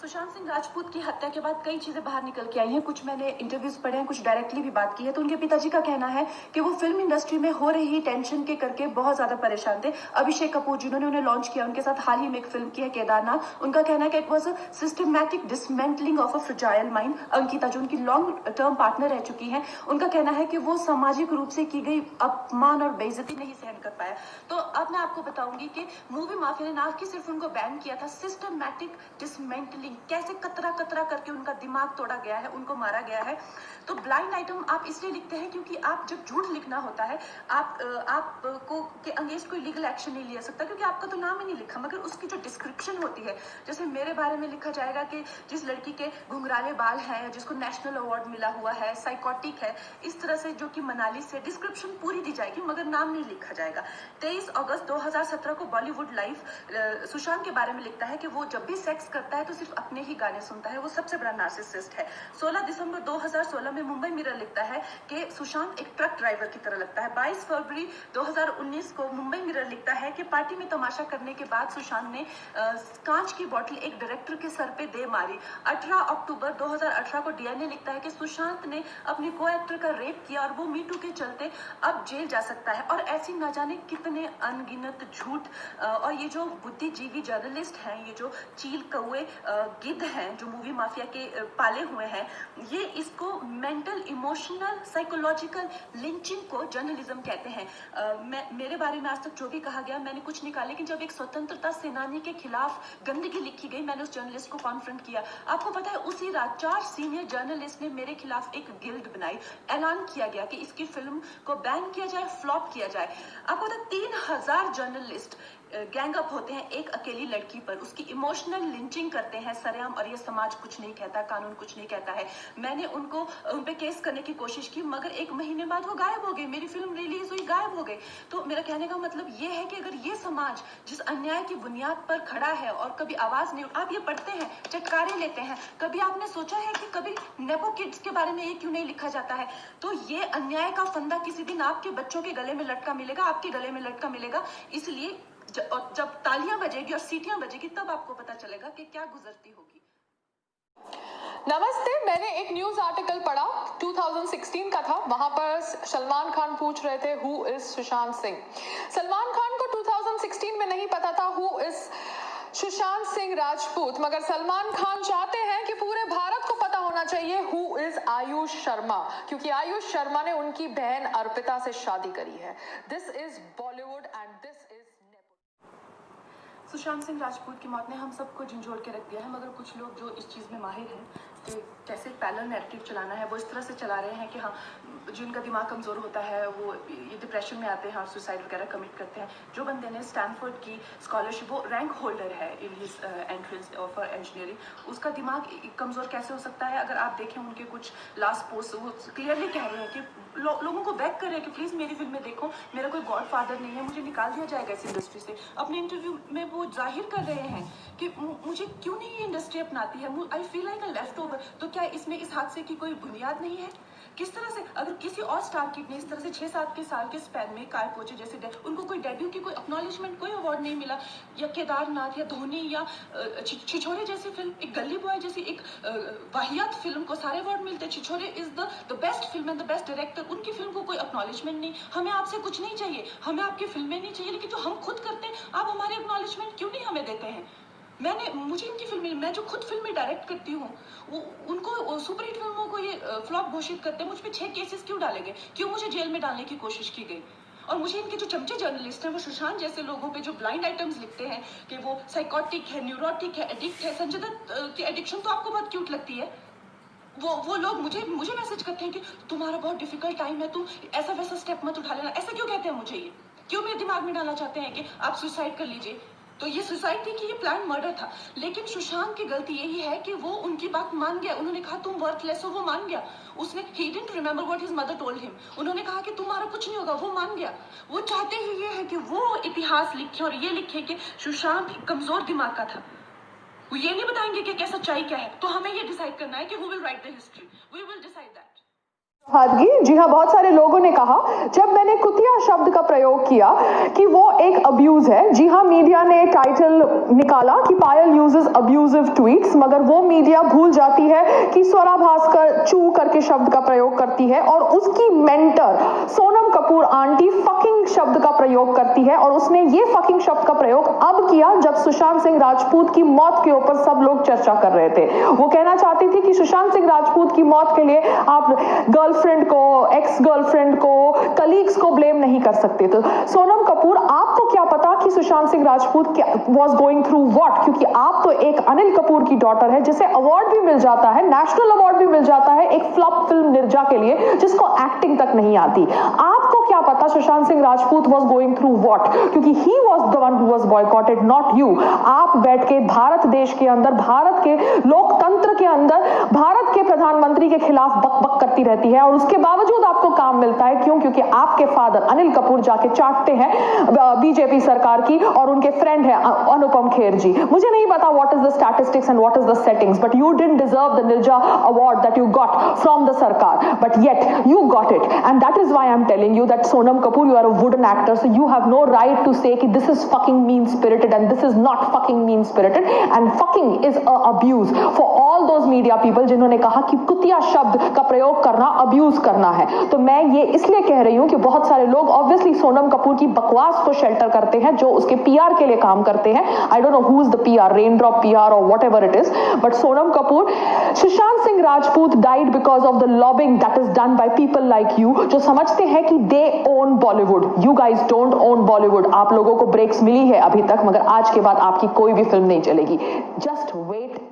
सुशांत सिंह राजपूत की हत्या के बाद कई चीजें बाहर निकल के आई हैं। कुछ मैंने इंटरव्यूज पढ़े हैं, कुछ डायरेक्टली भी बात की है। तो उनके पिताजी का कहना है कि वो फिल्म इंडस्ट्री में हो रही टेंशन के करके बहुत ज्यादा परेशान थे। अभिषेक कपूर जिन्होंने उन्हें लॉन्च किया, उनके साथ हाल ही में एक फिल्म की है केदारनाथ, उनका कहना है कि it was a systematic dismantling of a fragile mind. Ankita जो उनकी लॉन्ग टर्म पार्टनर रह चुकी है, उनका कहना है कि वो सामाजिक रूप से की गई अपमान और बेइज्जती नहीं सहन कर पाया। तो अब मैं आपको बताऊंगी कि मूवी माफिया ने ना कि सिर्फ उनको बैन किया था, सिस्टमैटिक डिसमेंटलिंग, कैसे कतरा कतरा करके उनका दिमाग तोड़ा गया है, उनको मारा गया है। तो ब्लाइंड आइटम आप इसलिए लिखते हैं क्योंकि आप जब झूठ लिखना होता है, आपको के अगेंस्ट कोई लीगल एक्शन नहीं लिया सकता क्योंकि आपका तो नाम ही नहीं लिखा, मगर उसकी जो डिस्क्रिप्शन होती है, जैसे मेरे बारे में लिखा जाएगा कि जिस लड़की के घुंघराले बाल हैं, जिसको नेशनल अवार्ड मिला हुआ है, साइकोटिक है, इस तरह से जो कि मनाली से डिस्क्रिप्शन पूरी दी जाएगी मगर नाम नहीं लिखा जाएगा। 23 अगस्त 2017 को बॉलीवुड लाइव सुशांत के बारे में लिखता है कि वो जब भी सेक्स करता है तो सिर्फ अपने ही गाने सुनता है, वो सबसे बड़ा नार्सिसिस्ट है। 16 दिसंबर 2016 में मुंबई मिरर लिखता है कि सुशांत एक ट्रक ड्राइवर की तरह लगता है। 22 फरवरी 2019 को मुंबई मिरर लिखता है कि पार्टी में तमाशा करने के बाद सुशांत ने कांच की बोतल एक डायरेक्टर के सर पे दे मारी। 18 अक्टूबर 2018 को डीएनए लिखता है कि सुशांत ने अपने को एक्टर का रेप किया और वो मीटू के चलते अब जेल जा सकता है। और ऐसी ना जाने कितने अनगिनत झूठ। और ये जो बुद्धिजीवी जर्नलिस्ट हैं, ये जो चील कौए गिद्ध हैं जो मूवी माफिया के पाले हुए हैं, ये इसको मेंटल इमोशनल साइकोलॉजिकल लिंचिंग को जर्नलिज्म कहते हैं। मेरे बारे में आज तक जो भी कहा गया मैंने कुछ निकाला, लेकिन जब एक स्वतंत्रता सेनानी के खिलाफ गंदगी लिखी गई, मैंने उस जर्नलिस्ट को कॉन्फ्रंट किया। आपको पता है उसी रात 4 सीनियर जर्नलिस्ट ने मेरे खिलाफ एक गिल्ड बनाई, ऐलान किया गया कि इसकी फिल्म को बैन किया जाए, फ्लॉप किया जाए। आपको पता है 3000 जर्नलिस्ट गैंग अप होते हैं एक अकेली लड़की पर, उसकी इमोशनल लिंचिंग करते हैं सरेआम, और ये समाज कुछ नहीं कहता, कानून कुछ नहीं कहता है। मैंने उन पे केस करने की कोशिश की मगर 1 महीने बाद वो गायब हो गए, मेरी फिल्म रिलीज हुई, गायब हो गए। तो मेरा कहने का मतलब ये है कि अगर ये समाज जिस अन्याय की बुनियाद पर खड़ा है और कभी आवाज नहीं, आप ये पढ़ते हैं, चटकारे लेते हैं, कभी आपने सोचा है कि कभी नेपो किड्स के बारे में ये क्यों नहीं लिखा जाता है? तो ये अन्याय का फंदा किसी दिन आपके बच्चों के गले में लटका मिलेगा, आपके गले में लटका मिलेगा। इसलिए जब तालियां बजेगी और सीटियां बजेगी तब आपको पता चलेगा कि क्या गुजरती होगी। नमस्ते, मैंने एक न्यूज आर्टिकल पढ़ा 2016 का था। वहां पर सलमान खान पूछ रहे थे हु इज सुशांत सिंह। सलमान खान को 2016 में नहीं पता था हु इज सुशांत सिंह राजपूत, मगर सलमान खान चाहते हैं कि पूरे भारत को पता होना चाहिए हु इज आयुष शर्मा, क्योंकि आयुष शर्मा ने उनकी बहन अर्पिता से शादी करी है। This is Bollywood and this is Sushant Singh Rajput की मौत ने हम सबको झंझोड़ के रख दिया है, मगर कुछ लोग जो इस चीज़ में माहिर हैं कि कैसे पैरेलल नैरेटिव चलाना है, वो इस तरह से चला रहे हैं कि हाँ, जिनका दिमाग कमज़ोर होता है वो ये डिप्रेशन में आते हैं और सुसाइड वगैरह कमिट करते हैं। जो बंदे ने स्टैनफोर्ड की स्कॉलरशिप, वो रैंक होल्डर है in his entrance for engineering, उसका दिमाग कमज़ोर कैसे हो सकता है? अगर आप देखें उनके कुछ लास्ट पोस्ट, वो क्लियरली कह रहे हैं कि लोगों को बैक कर रहे हैं कि प्लीज़ मेरी फिल्म में देखो, मेरा कोई गॉड फादर नहीं है, मुझे निकाल दिया जाएगा इस इंडस्ट्री से। अपने इंटरव्यू में वो जाहिर कर रहे हैं कि मुझे क्यों नहीं ये इंडस्ट्री अपनाती है, I feel like a left over. तो क्या इसमें इस हादसे की कोई बुनियाद नहीं है? किस तरह से अगर किसी और स्टार किड ने इस तरह से 6-7 के साल के स्पैन में काय पोचे जैसे उनको कोई डेब्यू की कोई एक्नॉलेजमेंट, कोई अवार्ड नहीं मिला, या केदारनाथ या धोनी या छिछोरे जैसी फिल्म, एक गली बॉय जैसी एक वाहियात फिल्म को सारे अवार्ड मिलते, Chhichhore is the best film and the best director, उनकी फिल्म को कोई एक्नॉलेजमेंट नहीं। हमें आपसे कुछ नहीं चाहिए, हमें आपकी फिल्में नहीं चाहिए, लेकिन जो हम खुद करते हैं आप हमारे एक्नॉलेजमेंट क्यों नहीं हमें देते हैं? मुझे इनकी फिल्में, मैं जो खुद फिल्में डायरेक्ट करती हूँ, उनको सुपरहिट फिल्मों को ये फ्लॉप घोषित करते हैं। मुझ पे 6 केसेस क्यों डाले गए, क्यों मुझे जेल में डालने की कोशिश की गई? और मुझे इनके जो चमचे जर्नलिस्ट हैं वो सुशांत जैसे लोगों पे जो ब्लाइंड आइटम्स लिखते हैं कि वो साइकोटिक है, न्यूरोटिक है, एडिक्ट है। संजय दत्त की एडिक्शन तो आपको बहुत क्यूट लगती है। वो लोग मुझे मैसेज करते हैं कि तुम्हारा बहुत डिफिकल्ट टाइम है, तुम ऐसा वैसा स्टेप मत उठा लेना। ऐसा क्यों कहते हैं मुझे? ये क्यों मेरे दिमाग में डालना चाहते हैं कि आप सुसाइड कर लीजिए? तो ये सुसाइड थी कि ये प्लान मर्डर था? लेकिन सुशांत की गलती यही है कि वो उनकी बात मान गया। उन्होंने कहा तुम वर्थलेस हो, वो मान गया। उसने he didn't remember what his mother told him. उन्होंने कहा कि तुम्हारा कुछ नहीं होगा, वो मान गया। वो चाहते ही ये है कि वो इतिहास लिखे और ये लिखे कि सुशांत कमजोर दिमाग का था। वो ये नहीं बताएंगे कि क्या सच्चाई क्या है। तो हमें ये डिसाइड करना है कि who will write the history, we will decide that. जी हाँ, बहुत सारे लोगों ने कहा जब मैंने कुतिया शब्द का प्रयोग किया कि वो एक अब्यूज है। जी हाँ, मीडिया ने टाइटल निकाला कि पायल यूजेस अब्यूजिव ट्वीट्स, मगर वो मीडिया भूल जाती है कि स्वरा भास्कर चू करके शब्द का प्रयोग करती है और उसकी mentor Sonam Kapoor aunty fucking शब्द का प्रयोग करती है, और उसने ये फकिंग शब्द का प्रयोग अब किया जब सुशांत सिंह राजपूत की मौत के ऊपर सब लोग चर्चा कर रहे थे। वो कहना चाहती थी कि सुशांत सिंह राजपूत की मौत के लिए आप गर्लफ्रेंड को, एक्स गर्लफ्रेंड को, कलीग्स को ब्लेम नहीं कर सकते। तो सोनम कपूर, आपको क्या पता कि Sushant Singh Rajput was going through what, क्योंकि आप तो एक अनिल कपूर की डॉटर है जिसे अवार्ड भी मिल जाता है, नेशनल अवार्ड भी मिल जाता है एक फ्लॉप फिल्म निर्जा के लिए जिसको एक्टिंग तक नहीं आती। आपको क्या पता Sushant Singh Rajput was going through what, क्योंकि he was the one who was boycotted, not you. आप बैठ के भारत देश के अंदर, भारत के लोकतंत्र के अंदर भारत के प्रधानमंत्री के खिलाफ बकबक करती रहती है और उसके बावजूद आपको काम मिलता है। क्यों? क्योंकि आपके फादर अनिल कपूर जाके चाटते हैं बीजेपी सरकार की और उनके फ्रेंड है अनुपम खेर जी। मुझे नहीं पता what is the statistics and what is the settings, but you didn't deserve the Neerja award that you got from the सरकार, but yet you got it, and that is why I am telling you that Sonam Kapoor, you are a wooden actor, so you have no right to say कि this is fucking mean spirited and this is not fucking mean spirited, and fucking is a abuse for all those media people जिन्होंने कहा कि कुतिया शब्द का प्रयोग करना abuse करना है। तो मैं ये इसलिए कह रही हूँ कि बहुत सारे लोग ऑब्वियसली सोनम कपूर की बकवास को शेल्टर करते हैं जो उसके पीआर के लिए काम करते हैं। I don't know who is the PR, raindrop PR और whatever it is, but Sonam Kapoor, Sushant Singh Rajput died because of the lobbying that is done by people like you जो समझते हैं कि they own Bollywood. You guys don't own Bollywood. आप लोगों को breaks मिली है अभी तक, मगर आज के बाद आपकी कोई भी फिल्म नहीं चलेगी। Just wait